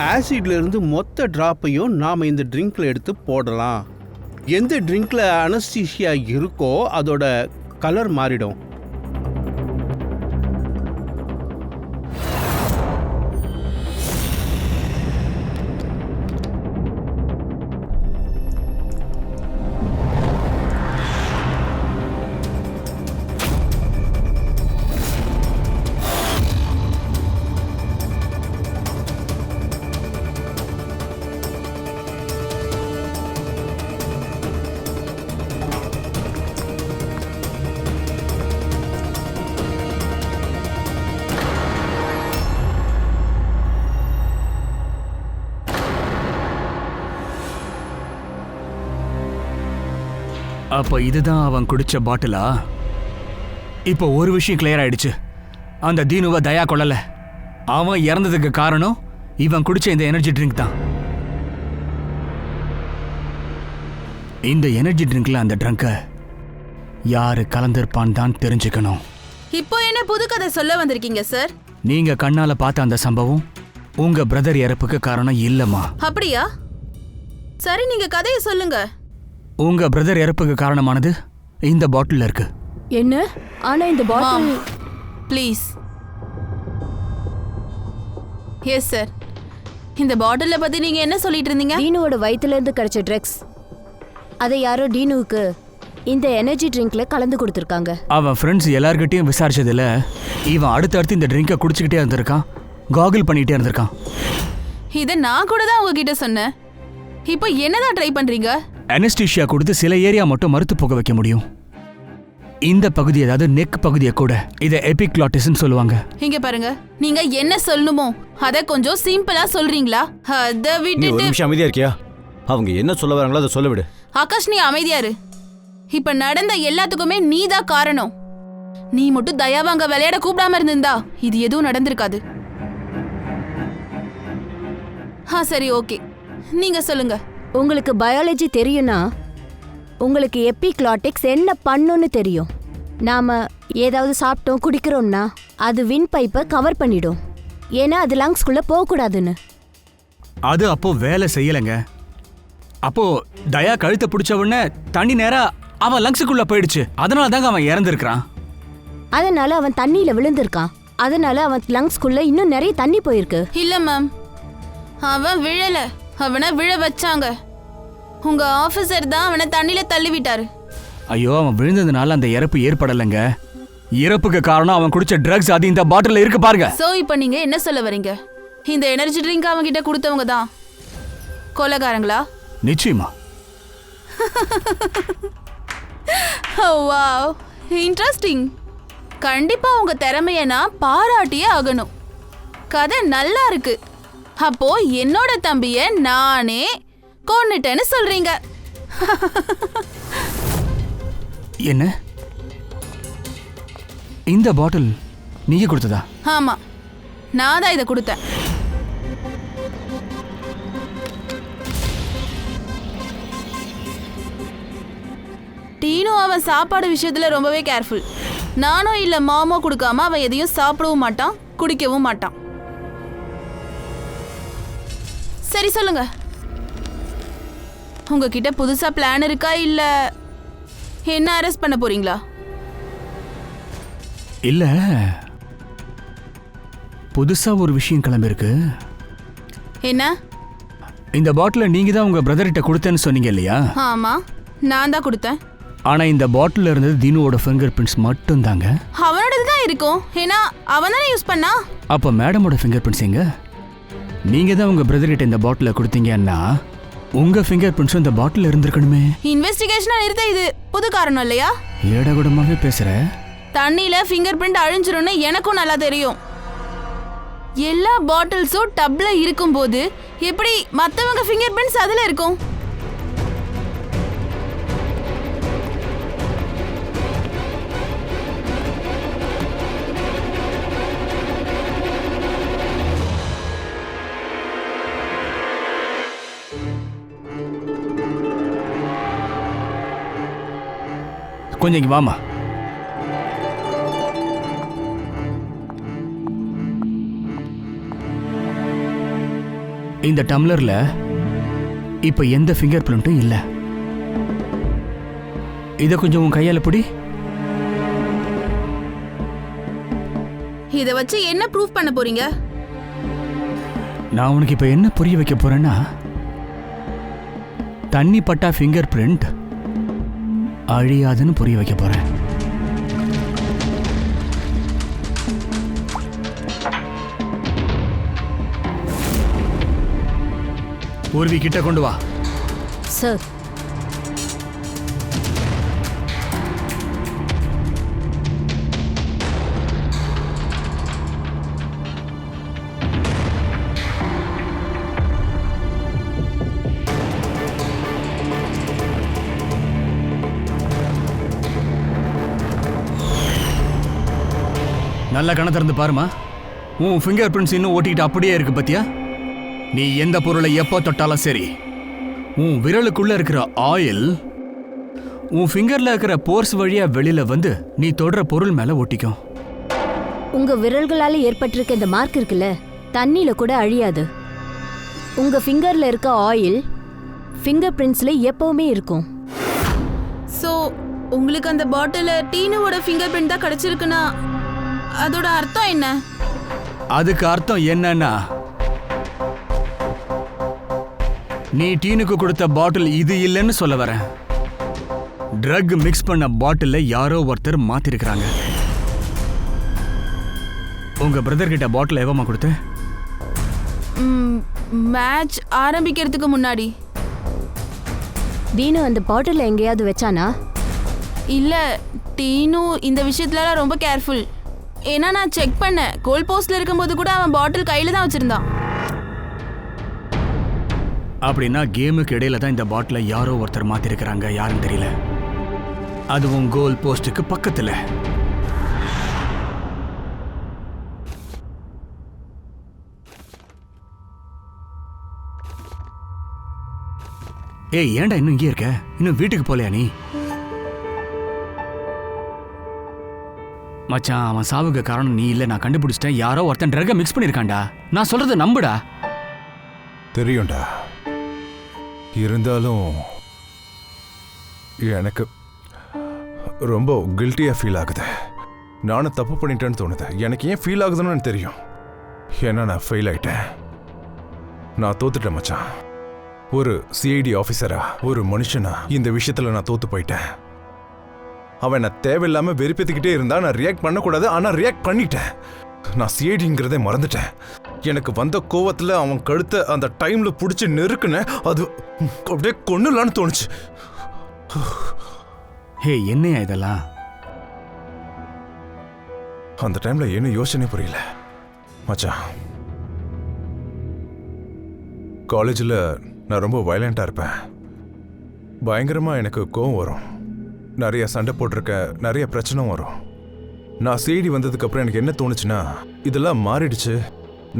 ஆசிட்ல இருந்து மொத்த டிராப்பையும் நாம இந்த ட்ரிங்க்ல எடுத்து போடலாம். எந்த ட்ரிங்க்ல அனஸ்தீசியா இருக்கோ அதோட கலர் மாறிடும். அப்ப இதுதான் அவன் குடிச்ச பாட்டிலா? இப்போ ஒரு விஷயம் கிளியர் ஆயிடுச்சு. அந்த தீனுவை தயா கொள்ளல. அவன் இறந்ததுக்கு காரணம் இவன் குடிச்ச இந்த எனர்ஜி ட்ரிங்க் தான். இந்த எனர்ஜி ட்ரிங்க்ல அந்த ட்ரங்க யாரு கலந்திருப்பான் தான் தெரிஞ்சுக்கணும். இப்போ என்ன புது கதை சொல்ல வந்திருக்கீங்க சார்? நீங்க கண்ணால பார்த்த அந்த சம்பவம் உங்க பிரதர் இறப்புக்கு காரணம் இல்லம்மா. அப்படியா? சரி, நீங்க கதையை சொல்லுங்க. உங்க பிரதர் இறப்புக்கு காரணமானது இந்த பாட்டில்ல இருக்கு. என்ன? ஆனா இந்த பாட்டில் ப்ளீஸ். Yes sir. இந்த பாட்டிலை பத்தி நீங்க என்ன சொல்லிட்டு இருந்தீங்க? டீனுவோட வயித்துல இருந்து கிடைச்ச ட்ரக்ஸ், அதை யாரோ டீனுவுக்கு இந்த எனர்ஜி ட்ரிங்க்ல கலந்து கொடுத்துருக்காங்க. அவன் ஃப்ரெண்ட்ஸ் எல்லார்கிட்டையும் விசாரிச்சதுல இவன் அடுத்தடுத்து இந்த ட்ரிங்கை குடிச்சுக்கிட்டே இருந்திருக்கான், காகிள் பண்ணிட்டே இருந்திருக்கான். இதை நான் கூட தான் உங்ககிட்ட சொன்னேன். இப்போ என்னதான் ட்ரை பண்றீங்க? அனஸ்டீஷியா கொடுத்து சில ஏரியா மட்டும் மறுத்து போக வைக்க முடியும். இந்த பகுதி, அதாவது நெக் பகுதியை கூட இதை எபிக்ளாட்டிஸ்னு சொல்லுவாங்க. இங்க பாருங்க, நீங்க என்ன சொல்லணுமோ அத கொஞ்சம் சிம்பிளா சொல்றீங்களா? அத நீ ஒரு விட்டுட்டு நிமிஷம் அமைதியா இருக்கியா? அவங்க என்ன சொல்ல வராங்களோ அதை சொல்ல விடு. ஆகாஷ், நீ அமைதியா இரு. இப்ப நடந்த எல்லாத்துக்குமே நீதான் காரணம். நீ மட்டும் தயாவாங்க விளையாட கூப்பிடாம இருந்திருந்தா இது எதுவும் நடந்திருக்காது. சரி, ஓகே, நீங்க சொல்லுங்க. உங்களுக்கு பயாலஜி தெரியும்னா உங்களுக்கு எபிக்ளாட்டிக்ஸ் என்ன பண்ணுன்னு தெரியும். நாம ஏதாவது சாப்பிட்டோம் குடிக்கிறோம்னா அது வின் பைப்பை கவர் பண்ணிடும். ஏன்னா அது லங்ஸ்குள்ள போகக்கூடாதுன்னு. அது அப்போ வேலை செய்யலைங்க. அப்போ தயா கழுத்தை பிடிச்ச உடனே தண்ணி நேரா அவன் லங்ஸுக்குள்ள போயிடுச்சு. அதனால தாங்க அவன் இறந்துருக்கான். அதனால அவன் தண்ணியில விழுந்திருக்கான். அதனால அவன் லங்ஸ்குள்ள இன்னும் நிறைய தண்ணி போயிருக்கு. இல்ல மேம், அவன் விழல, அவனை விழ வச்சாங்க. உங்க ஆபீசர் தான் அவனை தண்ணில தள்ளி விட்டாரு. ஐயோ, அவன் விழுந்ததுனால அந்த இறப்பு ஏற்படலைங்க. இறப்புக்கு காரணம் அவன் குடிச்ச ட்ரக்ஸ். அது இந்த பாட்டில்ல இருக்கு பாருங்க. சோ இப்போ நீங்க என்ன சொல்ல வரீங்க? இந்த எனர்ஜி ட்ரிங்க் அவங்க கிட்ட கொடுத்தவங்க தான் கொலைகாரங்களா? நிச்சயமா. Wow, interesting. கண்டிப்பா உங்க திறமைய நான் பாராட்டியே ஆகணும். கதை நல்லா இருக்கு. அப்போ என்னோட தம்பிய நானே கொன்னுட்டேன்னு சொல்றீங்க. என்ன? இந்த பாட்டில் நீங்க கொடுத்ததா? ஆமா, நான் தான் இதை கொடுத்தேன். டீனு அவன் சாப்பாடு விஷயத்துல ரொம்பவே கேர்ஃபுல். நானோ இல்ல மாமோ கொடுக்காம அவன் எதையும் சாப்பிடவும் மாட்டான், குடிக்கவும் மாட்டான். சரி, சொல்லுங்க, உங்ககிட்ட புதுசா பிளான் இருக்கா இல்ல என்ன அரெஸ்ட் பண்ண போறீங்களா? இல்ல, புதுசா ஒரு விஷயம் கிளம்பிருக்கு. என்ன? இந்த பாட்டில நீங்க தான் உங்க பிரதர்கிட்ட கொடுத்தேன்னு சொன்னீங்க இல்லையா? ஆமா, நான் தான் கொடுத்தேன். ஆனா இந்த பாட்டில் இருந்தது தீனுவோட ஃபிங்கர் பிரிண்ட்ஸ் மட்டும் தாங்க. அவனோடது தான் இருக்கும். ஏன்னா அவன் தானே யூஸ் பண்ணா. அப்ப மேடமோட ஃபிங்கர் பிரிண்ட்ஸ் எங்க? நீங்க தான் உங்க பிரதர்கிட்ட இந்த பாட்டில கொடுத்தீங்கன்னா உங்க ஃபிங்கர் பிரிண்ட்ஸும் இந்த பாட்டில் இருந்திருக்கணுமே. இன்வெஸ்டிகேஷனை நிறுத்த இது புது காரணம் இல்லையா? ஏடகுடமாவே பேசுற. தண்ணியில ஃபிங்கர் பிரிண்ட் அழிஞ்சிரும்னு எனக்கும் நல்லா தெரியும். எல்லா பாட்டில்ஸும் டப்ல இருக்கும்போது எப்படி மத்தவங்க ஃபிங்கர் பிரிண்ட்ஸ் அதுல இருக்கும்? கொஞ்சம் இங்க வாமா. இந்த டம்ளர்ல இப்ப எந்த ஃபிங்கர் பிரிண்ட்டும் இல்ல. இத கொஞ்சம் உன் கையால பிடி. இத வச்சு என்ன ப்ரூஃப் பண்ண போறீங்க? நான் உனக்கு இப்ப என்ன புரிய வைக்க போறேன்னா, தண்ணி பட்டா ஃபிங்கர் பிரிண்ட் அழியாதுன்னு புரிய வைக்க போறேன். ஊர்வி கிட்ட கொண்டு வா. சார். நல்ல கண திறந்து பாருமா. உன் ஃபிங்கர் பிரிண்ட்ஸ் இன்னும் ஓட்டிக்கிட்டு அப்படியே இருக்கு பத்தியா? நீ எந்த பொருளை எப்போ தொட்டாலும் சரி, உன் விரலுக்குள்ள இருக்கிற ஆயில் உன் ஃபிங்கர்ல இருக்கிற போர்ஸ் வழியா வெளியில வந்து நீ தொடுற பொருள் மேல ஒட்டிக்கும். உங்க விரல்களால ஏற்பட்டிருக்க இந்த மார்க் இருக்குல்ல, தண்ணியில கூட அழியாது. உங்க ஃபிங்கர்ல இருக்க ஆயில் ஃபிங்கர் பிரிண்ட்ஸ்ல எப்பவுமே இருக்கும். சோ உங்களுக்கு அந்த பாட்டில டீனுவோட ஃபிங்கர் பிரிண்ட் தான் கிடைச்சிருக்குன்னா அதோட அர்த்தம் என்ன? அதுக்கு அர்த்தம் என்னன்னா, நீ டீனுக்கு கொடுத்த பாட்டில் இது இல்லைன்னு சொல்ல வரேன். ட்ரக் மிக்ஸ் பண்ண பாட்டில யாரோ ஒருத்தர் மாத்திருக்கிறாங்க. உங்க பிரதர் கிட்ட பாட்டில் எவமா கொடுத்த? மேட்ச் ஆரம்பிக்கிறதுக்கு முன்னாடி. டீனு அந்த பாட்டில் எங்கேயாவது வச்சானா? இல்ல, டீனு இந்த விஷயத்துல ரொம்ப கேர்ஃபுல். ஏன்னா நான் செக் பண்ணேன், கோல் போஸ்ட்ல இருக்கும்போது கூட அவன் பாட்டில் கையில தான் வச்சிருந்தான். அப்படின்னா கேமுக்கு இடையில தான் இந்த பாட்டில யாரோ ஒருத்தர் மாத்திருக்கிறாங்க. யாருன்னு தெரியல. அதுவும் கோல் போஸ்டுக்கு பக்கத்துல. ஏய், ஏன்டா இன்னும் இங்கே இருக்க? இன்னும் வீட்டுக்கு போலையா நீ? மச்சான், அவன் சாவுக்கு காரணம் நீ இல்ல. நான் கண்டுபிடிச்சிட்டேன். யாரோ ஒருத்தன் ட்ரக்கை மிக்ஸ் பண்ணிருக்கான்டா. நான் சொல்றதை நம்புடா. தெரியும்டா. இருந்தாலும் எனக்கு ரொம்ப கில்ட்டியா ஃபீல் ஆகுது. நானும் தப்பு பண்ணிட்டேன்னு தோணுது. எனக்கு ஏன் ஃபீல் ஆகுதுன்னு தெரியும். ஏன்னா நான் ஃபெயில் ஆயிட்டேன். நான் தோத்துட்டேன் மச்சான். ஒரு சிஐடி ஆஃபீஸரா, ஒரு மனுஷனா இந்த விஷயத்துல நான் தோத்து போயிட்டேன். அவன் நான் தேவையில்லாம வெறுப்பேத்திக்கிட்டே இருந்தா நான் ரியாக்ட் பண்ணக்கூடாது. ஆனா ரியாக்ட் பண்ணிட்டேன். நான் சிஐடிங்கிறதே மறந்துட்டேன். எனக்கு வந்த கோவத்துல அவன் கழுத்தை அந்த டைம்ல புடிச்சு நெருக்குனேன். அது அப்படியே கொன்னுலான்னு தோணுச்சு. ஹே, என்னையா இதெல்லாம்? அந்த டைம்ல என்ன யோசனை புரியல மச்சான். காலேஜில் நான் ரொம்ப வயலண்டா இருப்பேன். பயங்கரமா எனக்கு கோவம் வரும். நிறைய சண்டை போட்டிருக்கேன். நிறைய பிரச்சனை வரும். நான் சிஐடி வந்ததுக்கு அப்புறம் எனக்கு என்ன தோணுச்சுன்னா, இதெல்லாம் மாறிடுச்சு,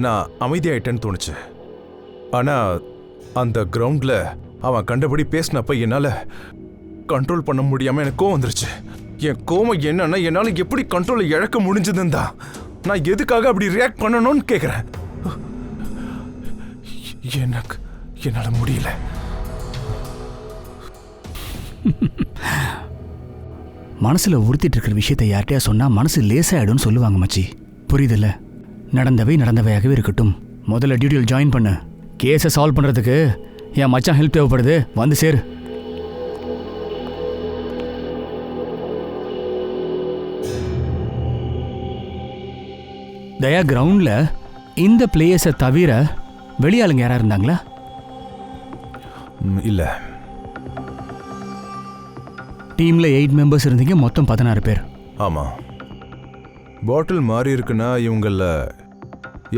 நான் அமைதியாயிட்டேன்னு தோணுச்சு. ஆனா அந்த கிரவுண்ட்ல அவன் கண்டபடி பேசினப்ப என்னால கண்ட்ரோல் பண்ண முடியாம எனக்கு கோவம் வந்துருச்சு. என் கோவம் என்னன்னா, என்னால எப்படி கண்ட்ரோலை இழக்க முடிஞ்சதுன்னு தான். நான் எதுக்காக அப்படி ரியாக்ட் பண்ணணும்னு கேட்குறேன். என்னால முடியல. மனசுல உறுத்திட்டு இருக்கிற விஷயத்தை யார்கிட்டயா சொன்னா மனசு லேசாயிடும்னு சொல்லுவாங்க மச்சி. புரியுதுல்ல? நடந்தவையாகவே இருக்கட்டும். முதல்ல டியூட்டியில் ஜாயின் பண்ணு. கேஸை சால்வ் பண்றதுக்கு என் மச்சான் ஹெல்ப் தேவைப்படுது. வந்து சேரு. தயா, கிரவுண்ட்ல இந்த பிளேயர்ஸை தவிர வெளியாளுங்க யாரா இருந்தாங்களா? இல்ல. டீம்ல 8 மெம்பர்ஸ் இருந்தீங்க, மொத்தம் 16 பேர். ஆமா. பாட்டில் மாறி இருக்குன்னா இவங்கள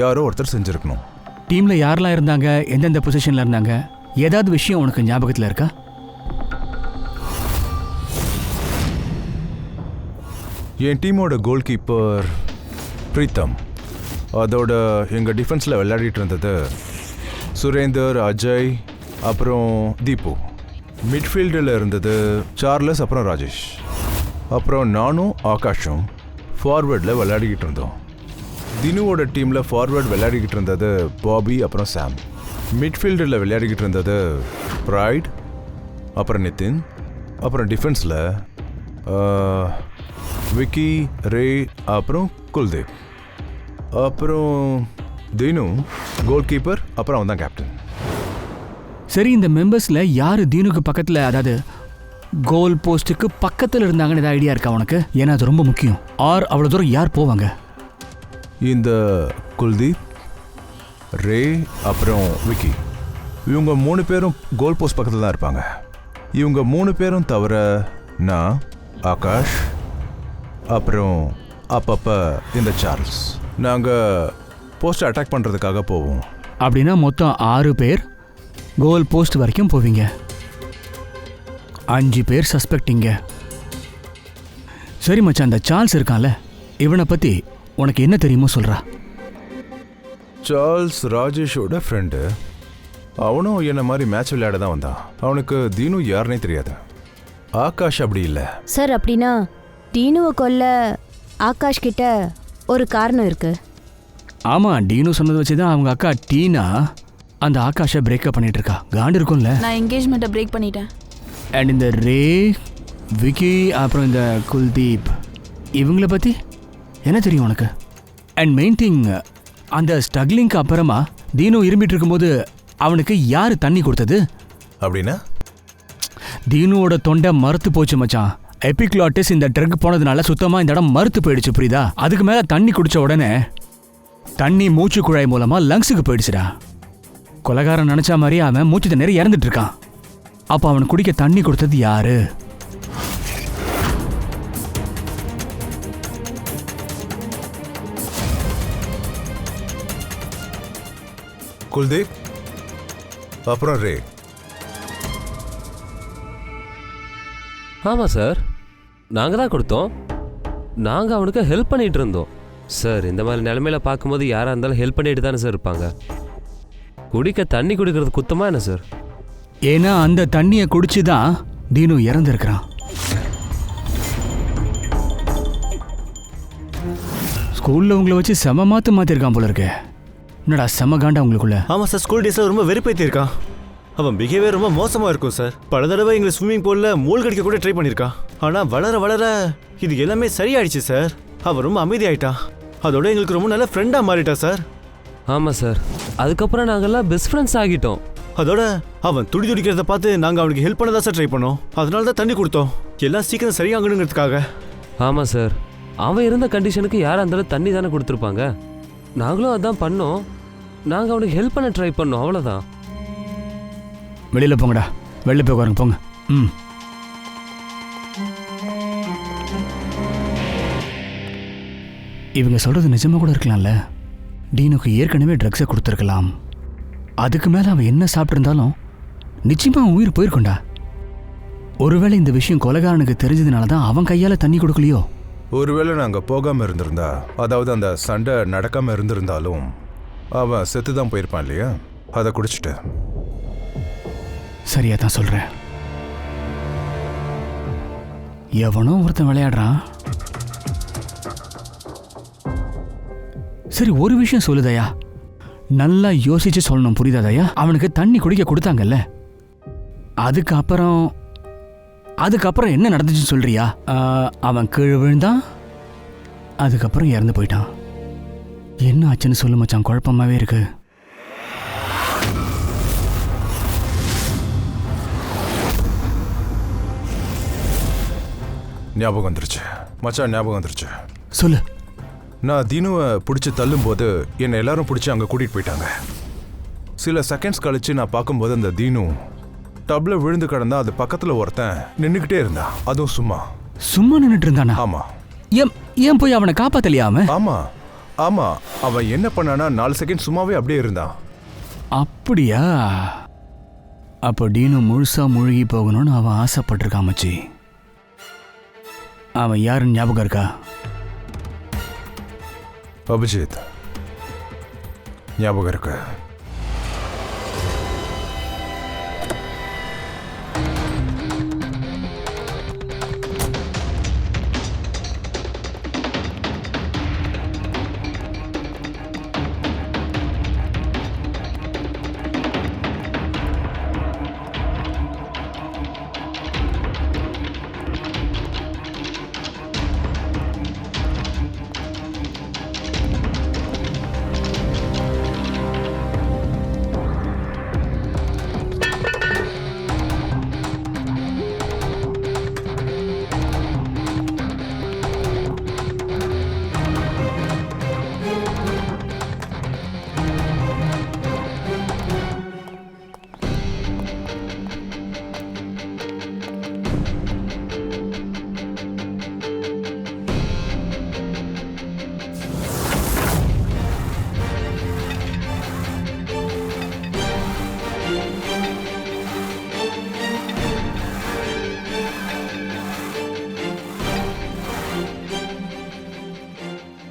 யாரோ ஒருத்தர் செஞ்சிருக்கணும். டீம்ல யாரெல்லாம் இருந்தாங்க, எந்தெந்த பொசிஷன்ல இருந்தாங்க, ஏதாவது விஷயம் உனக்கு ஞாபகத்துல இருக்கா? என் டீமோட கோல் கீப்பர் பிரீத்தம். அதோட எங்கள் டிஃபென்ஸில் விளையாடிட்டு இருந்தது சுரேந்தர், அஜய், அப்புறம் தீபு. மிட்ஃபீல்டில் இருந்தது சார்லஸ், அப்புறம் ராஜேஷ். அப்புறம் நானும் ஆகாஷும் ஃபார்வேர்டில் விளையாடிக்கிட்டு இருந்தோம். தினுவோட டீமில் ஃபார்வேர்ட் விளையாடிக்கிட்டு இருந்தது பாபி, அப்புறம் சாம். மிட்ஃபீல்டில் விளையாடிக்கிட்டு இருந்தது ப்ரைட், அப்புறம் நிதின். அப்புறம் டிஃபென்ஸில் விக்கி, ரே, அப்புறம் குல்தீப். அப்புறம் தீனு கோல் கீப்பர், அப்புறம் அவன் தான் கேப்டன். சரி, இந்த மெம்பர்ஸ்ல யாரு தீனுக்கு பக்கத்துல, அதாவது கோல் போஸ்ட்டுக்கு பக்கத்துல இருந்தாங்கன்னு ஏதாவது ஐடியா இருக்கா உனக்கு? ஏன்னா அது ரொம்ப முக்கியம். ஆர் அவ்வளவு தூரம் யார் போவாங்க? இந்த குல்தீப், ரே, அப்புறம் விக்கி, இவங்க 3 பேரும் கோல் போஸ்ட் பக்கத்தில் தான் இருப்பாங்க. இவங்க 3 பேரும் தவிர நான், ஆகாஷ், அப்புறம் அப்பப்போ இந்த சார்ல்ஸ், நாங்கள் போஸ்ட்டை அட்டாக் பண்ணுறதுக்காக போவோம். அப்படின்னா மொத்தம் 6 பேர் கோல் போஸ்ட் வரைக்கும் போவீங்க. 5 பேர் சஸ்பெக்டிங்க. சரி மச்சான், அந்த சார்ல்ஸ் இருக்கான்ல, இவனை பத்தி உனக்கு என்ன தெரியுமோ சொல்றா. சார்ல்ஸ் ராஜேஷோட ஃப்ரெண்டு. அவனும் என்ன மாதிரி மேட்ச் விளையாட தான் வந்தான். அவனுக்கு தீனு யாருன்னே தெரியாது. ஆகாஷ் அப்படி இல்லை சார். அப்படின்னா டீனுவை கொல்ல ஆகாஷ் கிட்ட ஒரு காரணம் இருக்கு. ஆமா, டீனு சொன்னதை வச்சுதான் அவங்க அக்கா டீனா அந்த ஆகாஷை பிரேக்கப் பண்ணிட்டு இருக்கா. காண்டு இருக்கும்ல. நான் என்கேஜ்மெண்ட்டை பிரேக் பண்ணிட்டேன். அண்ட் இந்த ரே, விக்கி, அப்புறம் இந்த குல்தீப், இவங்கள பத்தி என்ன தெரியும் உனக்கு? அண்ட் மெயின் திங், அந்த ஸ்ட்ரகிளிங்க்கு அப்புறமா தீனு இரும்பிட்டு இருக்கும்போது அவனுக்கு யாரு தண்ணி கொடுத்தது? அப்படின்னா தீனுவோட தொண்டை மறுத்து போச்சு மச்சான். எபிக்ளாட்டிஸ் இந்த ட்ரக் போனதுனால சுத்தமா இந்த இடம் மறுத்து போயிடுச்சு, புரியுதா? அதுக்கு மேல தண்ணி குடிச்ச உடனே தண்ணி மூச்சு குழாய் மூலமா லங்ஸுக்கு போயிடுச்சுடா. கொலைகாரன் நினைச்ச மாதிரி அவன் மூச்சு திணறி இறந்துட்டு இருக்கான். அப்ப அவன் குடிக்க தண்ணி கொடுத்தது யாரு? குல்தீப், அப்புறம் ரே. ஆமாம் சார், நாங்கள் தான் கொடுத்தோம். நாங்கள் அவனுக்கு ஹெல்ப் பண்ணிகிட்டு இருந்தோம் சார். இந்த மாதிரி நிலைமையில பார்க்கும்போது யாராக இருந்தாலும் ஹெல்ப் பண்ணிட்டு தானே சார் இருப்பாங்க. குடிக்க தண்ணி குடிக்கிறது குத்தமா என்ன சார்? ஏன்னா அந்த தண்ணியை குடிச்சுதான் தீனு இறந்துருக்கிறான். ஸ்கூல்ல உங்களை வச்சு செம மாத்திருக்கான் போல இருக்கு. என்னடா செம காண்டா உங்களுக்குள்ள? ஆமாம் சார், ஸ்கூல் டேஸில் ரொம்ப வெறுப்பேற்றிருக்கான். அவன் பிஹேவியர் ரொம்ப மோசமாக இருக்கும் சார். பல தடவை எங்களை ஸ்விம்மிங் பூலில் மூழ்கடிக்க கூட ட்ரை பண்ணியிருக்கான். ஆனால் வளர வளர இது எல்லாமே சரியாயிடுச்சு சார். அவன் ரொம்ப அமைதியாயிட்டான். அதோட எங்களுக்கு ரொம்ப நல்ல ஃப்ரெண்டாக மாறிட்டா சார். ஆமாம் சார், அதுக்கப்புறம் நாங்கள்லாம் பெஸ்ட் ஃப்ரெண்ட்ஸ் ஆகிட்டோம். அதோட அவன் துடிக்கிறத பார்த்து நாங்கள் அவனுக்கு ஹெல்ப் பண்ண தான் சார் ட்ரை பண்ணோம். அதனால தான் தண்ணி கொடுத்தோம், எல்லாம் சீக்கிரம் சரியாகணுங்கிறதுக்காக. ஆமாம் சார், அவன் இருந்த கண்டிஷனுக்கு யாராக இருந்தாலும் தண்ணி தானே கொடுத்துருப்பாங்க. நாங்களும் அதான் பண்ணோம். நாங்கள் அவனுக்கு ஹெல்ப் பண்ண ட்ரை பண்ணோம், அவ்வளோதான். வெளியில போங்கடா, வெளில போய் உட்காருங்க, போங்க. இவங்க சொல்றது நிஜமா கூட இருக்கலாம்ல. டீனுக்கு ஏற்கனவே ட்ரக்ஸை கொடுத்துருக்கலாம். அதுக்கு மேல அவன் என்ன சாப்பிட்டிருந்தாலும் நிச்சயமா அவன் உயிர் போயிருக்கோண்டா. ஒருவேளை இந்த விஷயம் கொலைகாரனுக்கு தெரிஞ்சதுனால தான் அவன் கையால தண்ணி கொடுக்கலையோ? ஒருவேளை நாங்கள் போகாமல் இருந்திருந்தா, அதாவது அந்த சண்டை நடக்காமல் இருந்திருந்தாலும் அவன் செத்து தான் போயிருப்பான் இல்லையா? அதை குடிச்சிட்டு. சரியா தான் சொல்றேன். எவனோ ஒருத்தன் விளையாடுறான். சரி, ஒரு விஷயம் சொல்லுதையா, நல்லா யோசிச்சு சொல்லணும், புரியுதாதையா? அவனுக்கு தண்ணி குடிக்க கொடுத்தாங்கல்ல, அதுக்கப்புறம் என்ன நடந்துச்சுன்னு சொல்றியா? அவன் கீழே விழுந்தான், அதுக்கப்புறம் இறந்து போயிட்டான். என்ன ஆச்சுன்னு சொல்லு மச்சான், குழப்பமாவே இருக்கு. ஞாபகம் வந்துருச்சு மச்சான், ஞாபகம் வந்துருச்சு. சொல்லு. நான் தீனுவை பிடிச்சி தள்ளும்போது என்னை எல்லாரும் பிடிச்சி அங்கே கூட்டிகிட்டு போயிட்டாங்க. சில செகண்ட்ஸ் கழிச்சு நான் பார்க்கும்போது அந்த தீனு டப்ல விழுந்து கிடந்தா, அது பக்கத்தில் ஒருத்தன் நின்றுக்கிட்டே இருந்தான். அதுவும் சும்மா நின்றுட்டு இருந்தானா? ஆமா. ஏன் போய் அவனை காப்பாத்தலையா? அவன் ஆமா, ஆமா, அவன் என்ன பண்ணானா 4 செகண்ட் சும்மாவே அப்படியே இருந்தான். அப்படியா? அப்போ டீனு முழுசா முழுகி போகணும்னு அவன் ஆசைப்பட்டிருக்கான் மச்சி. அவன் யாருன்னு ஞாபகம் இருக்கா? அபிஜித், ஞாபகம் இருக்கு.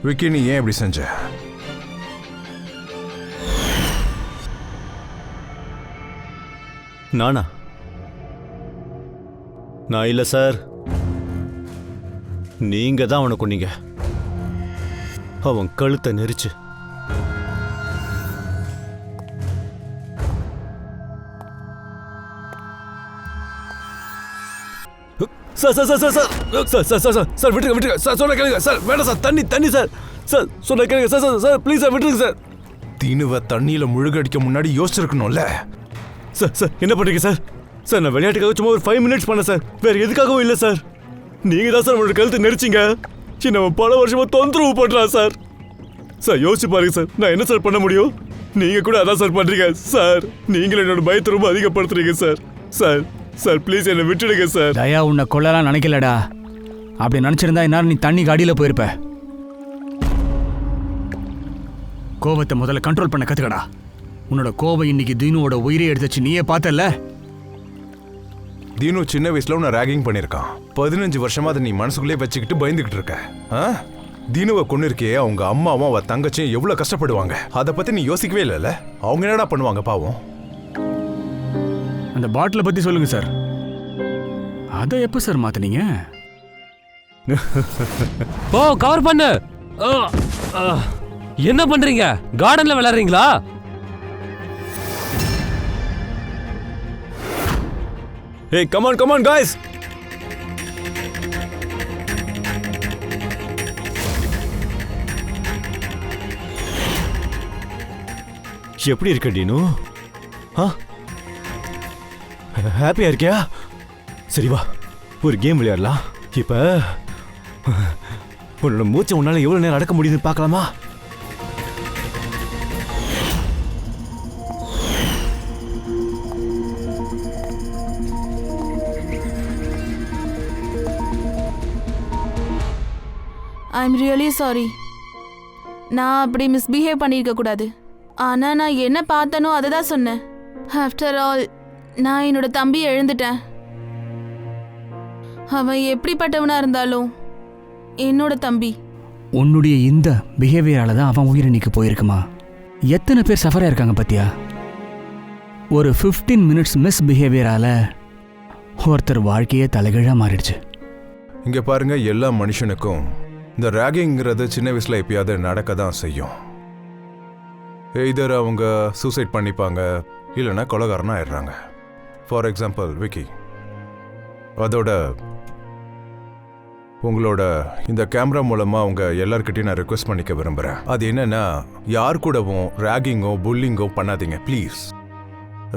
விக்கி, நீ ஏன் இப்படி செஞ்ச? நானா? நான் இல்ல சார், நீங்க தான் அவனை கொன்னீங்க. அவன் கழுத்தை நெரிச்சு. Sir sir sir sir sir sir sir sir sir sir விட்டுருங்க விட்டுருங்க சார், சொன்ன கேளுங்க சார். வேண்டாம் சார், தண்ணி தண்ணி சார். சார் சொன்ன கேளுங்க sir. Sir sir please sir, விட்டுருங்க சார். தீனுவை தண்ணியில முழுகடிக்க முன்னாடி யோசிச்சிருக்கணும்ல. சார் சார் என்ன பண்றீங்க சார்? சார் நான் விளையாட்டுக்காக சும்மா ஒரு 5 மினிட்ஸ் பண்ணேன் சார், வேற எதுக்காகவும் இல்லை சார். நீங்க தான் சார் அவனோட கழுத்தை நெரிச்சிங்க. நம்ம பல வருஷமா தொந்தரவு பண்றான் சார். சார் யோசிச்சு பாருங்க சார், நான் என்ன சார் பண்ண முடியும்? நீங்க கூட அதான் சார் பண்றீங்க சார். நீங்களும் என்னோட பயத்தை ரொம்ப அதிகப்படுத்துறீங்க சார். சார் சார் ப்ளீஸ் என்னை விட்டுடுங்க சார். தயா உன்னை கொல்லலாம் நினைக்கலடா. அப்படி நினைச்சிருந்தா இந்நேரம் நீ தண்ணி அடியில போயிருப்ப. கோபத்தை முதல்ல கண்ட்ரோல் பண்ண கத்துக்கடா. உன்னோட கோபம் இன்னைக்கு தீனுவோட உயிரை எடுத்துச்சு, நீயே பார்த்தல. தீனு சின்ன வயசுல உன்னை ராகிங் பண்ணிருக்கான். 15 வருஷமா அதை நீ மனசுக்குள்ளே வச்சுக்கிட்டு பயந்துகிட்டு இருக்க. தீனுவை கொண்டு இருக்கே, அவங்க அம்மாவும் அவ தங்கச்சியும் எவ்வளவு கஷ்டப்படுவாங்க. அதை பத்தி நீ யோசிக்கவே இல்லைல்ல. அவங்க என்னடா பண்ணுவாங்க பாவம். அந்த பாட்டிலை பத்தி சொல்லுங்க சார். அதை எப்ப சார் மாத்தினீங்க? ஓ, கவர் பண்ணு. என்ன பண்றீங்க? கார்டன்ல விளையாடுறீங்களா? ஏய் come on come on guys. எப்படி இருக்க டீனு? ஹாப்பியா இருக்கியா? சரி வா, ஒரு கேம் விளையாடலாம். இப்ப உன்னோட மூச்சை உன்னால எவ்வளவு நேரம் அடக்க முடியுதுன்னு பார்க்கலாமா? I'm really sorry. நான் அப்படி மிஸ்பிஹேவ் பண்ணியிருக்க கூடாது. ஆனால் நான் என்ன பார்த்தனோ அதை தான் சொன்னேன். ஆஃப்டர் ஆல் நான் என்னோட தம்பியை எழுந்துட்டேன். அவன் எப்படிப்பட்டவனா இருந்தாலும் என்னோட தம்பி. உன்னுடைய இந்த பிஹேவியரால தான் அவன் உயிரை நீக்க போயிருக்குமா? எத்தனை பேர் சஃபரா இருக்காங்க பத்தியா? ஒரு 15 மினிட்ஸ் மிஸ் பிஹேவியரால ஒருத்தர் வாழ்க்கையே தலைகீழா மாறிடுச்சு. இங்க பாருங்க, எல்லா மனுஷனுக்கும் இந்த ராகிங்கிறது சின்ன வயசுல எப்பயாவது நடக்க தான் செய்யும். எய்தர் அவங்க சூசைட் பண்ணிப்பாங்க, இல்லைன்னா கொலைகாரனா ஆயிடுறாங்க. For example Vicky. அதோட உங்களோட இந்த கேமரா மூலமா அவங்க எல்லார்கிட்டையும் நான் ரெக்வெஸ்ட் பண்ணிக்க விரும்புறேன். அது என்னன்னா, யார் கூடவும் ராகிங்கோ புல்லிங்கோ பண்ணாதீங்க ப்ளீஸ்.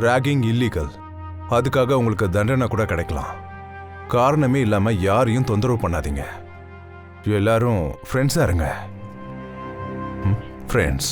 Ragging illegal. அதுக்காக உங்களுக்கு தண்டனை கூட கிடைக்கலாம். காரணமே இல்லாம யாரையும் தொந்தரவு பண்ணாதீங்க. எல்லாரும் ஃப்ரெண்ட்ஸா இருங்க. ஃப்ரெண்ட்ஸ்.